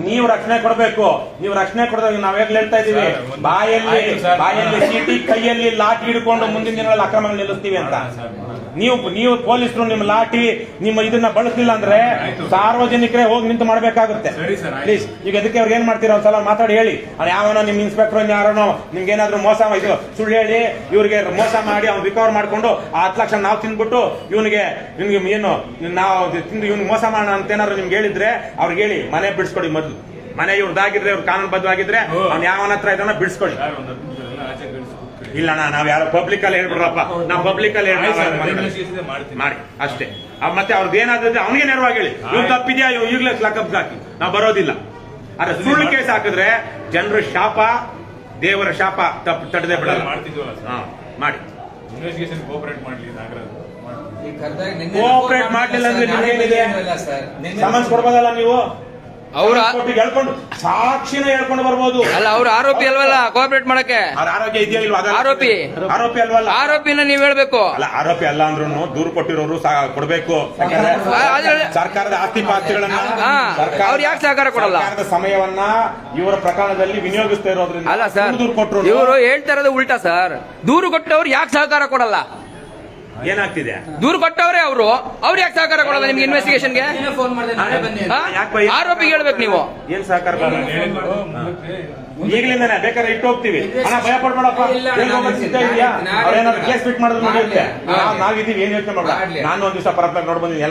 ನೀವು ರಕ್ಷಣೆ ಕೊಡಬೇಕು. ನೀವು ರಕ್ಷಣೆ ಕೊಡೋದಾಗ ನಾವೇಗ್ಲೇ ಹೇಳ್ತಾ ಇದೀವಿ, ಬಾಯಲ್ಲಿ ಚೀಟಿ ಕೈಯಲ್ಲಿ ಲಾಠಿ ಹಿಡ್ಕೊಂಡು ಮುಂದಿನ ದಿನಗಳಲ್ಲಿ ಅಕ್ರಮ ನಿಲ್ಲಿಸ್ತೀವಿ ಅಂತ. ನೀವು ಪೊಲೀಸರು ನಿಮ್ಮ ಲಾಠಿ ನಿಮ್ಮ ಇದನ್ನ ಬಳಸಲಿಲ್ಲ ಅಂದ್ರೆ ಸಾರ್ವಜನಿಕರೇ ಹೋಗಿ ನಿಂತು ಮಾಡಬೇಕಾಗುತ್ತೆ. ಪ್ಲೀಸ್ ಈಗ ಅದಕ್ಕೆ ಅವ್ರಿಗೆ ಏನ್ ಮಾಡ್ತೀರಾ ಒಂದ್ಸಲ ಮಾತಾಡಿ ಹೇಳಿ. ಯಾವನೋ ನಿಮ್ ಇನ್ಸ್ಪೆಕ್ಟರ್ ಯಾರೋ ನಿಮ್ಗೆ ಏನಾದ್ರು ಮೋಸ ಇದು ಸುಳ್ಳು ಹೇಳಿ ಇವ್ರಿಗೆ ಮೋಸ ಮಾಡಿ ಅವ್ನು ರಿಕವರ್ ಮಾಡ್ಕೊಂಡು ಆ 10 ಲಕ್ಷ ನಾವು ತಿಂದ್ಬಿಟ್ಟು ನಿಮ್ಗೆ ಏನು ನಾವು ತಿಂದು ಇವ್ನಿಗೆ ಮೋಸ ಮಾಡೋಣ ಅಂತ ಏನಾದ್ರು ನಿಮ್ಗೆ ಹೇಳಿದ್ರೆ ಅವ್ರಿಗೆ ಹೇಳಿ ಮನೆ ಬಿಡಿಸ್ಕೊಡಿ. ಮೊದಲು ಮನೆ ಇವ್ರದಾಗಿದ್ರೆ ಇವ್ರು ಕಾನೂನುಬದ್ಧವಾಗಿದ್ರೆ ಅವ್ನು ಯಾವನ ಹತ್ರ ಇದನ್ನ ಬಿಡಿಸ್ಕೊಡಿ. ಇಲ್ಲ ನಾವ್ ಯಾರೋ ಪಬ್ಲಿಕ್ ಅಲ್ಲಿ ಹೇಳ್ಬಿಡ್ರಪ್ಪ, ನಾವು ಪಬ್ಲಿಕ್ ಅಲ್ಲಿ ಮಾಡಿ ಅಷ್ಟೇ. ಮತ್ತೆ ಅವ್ರದ್ದು ಏನಾದ್ರೆ ಅವನಿಗೆ ನೇರವಾಗಿ ಹೇಳಿ ಇವ್ರು ತಪ್ಪಿದ್ಯಾ ಈಗಲೇ ಲಾಕಪ್ ಹಾಕಿ ನಾವು ಬರೋದಿಲ್ಲ. ಆದ್ರೆ ಸುಳ್ಳು ಕೇಸ್ ಹಾಕಿದ್ರೆ ಜನರ ಶಾಪ ದೇವರ ಶಾಪ ತಡದೆ ಬಿಡಲ್ಲ. ಮಾಡಿ ಕೋಆಪರೇಟ್ ಮಾಡ್ಲಿಲ್ಲ ಅಂದ್ರೆ ನಿಮ್ಗೇನಿದೆ ಸಮನ್ಸ್ ಕೊಡ್ಬೋದಲ್ಲ ನೀವು. ಅವ್ರ ಹೇಳ್ಕೊಂಡು ಸಾಕ್ಷಿನ ಹೇಳ್ಕೊಂಡು ಬರ್ಬೋದು. ಅಲ್ಲ ಅವ್ರ ಆರೋಪಿ ಅಲ್ವಲ್ಲ ಕೋಆಪರೇಟ್ ಮಾಡಕ್ಕೆ. ಆರೋಗ್ಯ ಇದೆಯಾ ಇಲ್ವಾ? ಆರೋಪಿ ಅಲ್ವಲ್ಲ. ಆರೋಪಿನ ನೀವ್ ಹೇಳ್ಬೇಕು. ಅಲ್ಲ ಆರೋಪಿ ಅಲ್ಲ ಅಂದ್ರೂ ದೂರು ಕೊಟ್ಟಿರೋರು ಕೊಡ್ಬೇಕು. ಸರ್ಕಾರದ ಆಸ್ತಿ ಪಾಸ್ತಿಗಳನ್ನ ಅವ್ರು ಯಾಕೆ ಸಹಕಾರ ಕೊಡಲ್ಲ? ಸರ್ಕಾರದ ಸಮಯವನ್ನ ಇವರ ಪ್ರಕರಣದಲ್ಲಿ ವಿನಿಯೋಗಿಸ್ತಾ ಇರೋದ್ರಿಂದ ಅಲ್ಲ ಸರ್, ದೂರು ಕೊಟ್ಟರು. ಇವರು ಹೇಳ್ತಾ ಇರೋದು ಉಲ್ಟಾ ಸರ್. ದೂರು ಕೊಟ್ಟವ್ರು ಯಾಕೆ ಸಹಕಾರ ಕೊಡಲ್ಲ? ಏನಾಗ್ತಿದೆ? ದೂರು ಕೊಟ್ಟವ್ರೆ ಅವ್ರು ಯಾಕೆ ಸಹಕಾರ ಕೊಡಲ್ಲ ನಿಮ್ಗೆ ಇನ್ವೆಸ್ಟಿಗೇಷನ್ಗೆ? ಆರೋಪಿಗೆ ಹೇಳ್ಬೇಕು ನೀವು. ಏನ್ ಸಹಕಾರ ಈಗಲಿಂದಾನೆ ಬೇಕಾದ್ರೆ ಇಟ್ಟು ಹೋಗ್ತೀವಿ. ಹಣ ಭಯ ಪಡ್ಬೇಡಪ್ಪ, ಕೇಸ್ ಫಿಟ್ ಮಾಡೋದು ನಾವಿದೀವಿ, ಏನ್ ಯೋಚನೆ ಮಾಡ. ನಾನು ಒಂದ್ ದಿವಸ ಪರಪ್ಲಾಗ್ ನೋಡ್ ಬಂದಿದ್ದೀನಿ.